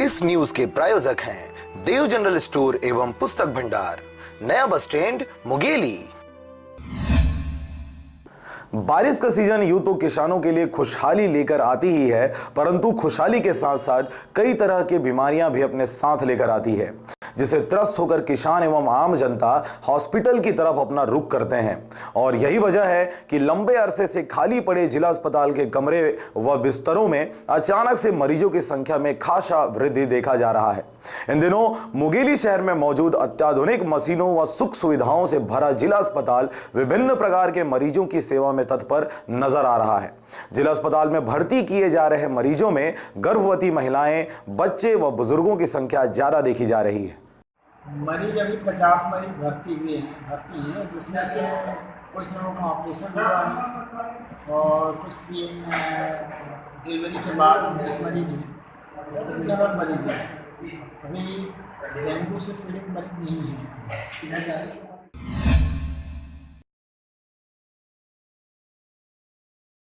इस न्यूज के प्रायोजक हैं देव जनरल स्टोर एवं पुस्तक भंडार, नया बस स्टैंड, मुंगेली। बारिश का सीजन यूं तो किसानों के लिए खुशहाली लेकर आती ही है, परंतु खुशहाली के साथ साथ कई तरह की बीमारियां भी अपने साथ लेकर आती है, जिसे त्रस्त होकर किसान एवं आम जनता हॉस्पिटल की तरफ अपना रुख करते हैं। और यही वजह है कि लंबे अरसे से खाली पड़े जिला अस्पताल के कमरे व बिस्तरों में अचानक से मरीजों की संख्या में खासा वृद्धि देखा जा रहा है। इन दिनों मुंगेली शहर में मौजूद अत्याधुनिक मशीनों व सुख सुविधाओं से भरा जिला अस्पताल विभिन्न प्रकार के मरीजों की सेवा में तत्पर नजर आ रहा है। जिला अस्पताल में भर्ती किए जा रहे मरीजों में गर्भवती महिलाएं, बच्चे व बुजुर्गों की संख्या ज्यादा देखी जा रही है। मरीज अभी 50 मरीज भर्ती हैं, जिसमें से कुछ लोगों का ऑपरेशन हुआ है और कुछ डिलीवरी के बाद कुछ मरीज हैं, जनरल मरीज हैं। अभी डेंगू से पीड़ित मरीज नहीं है।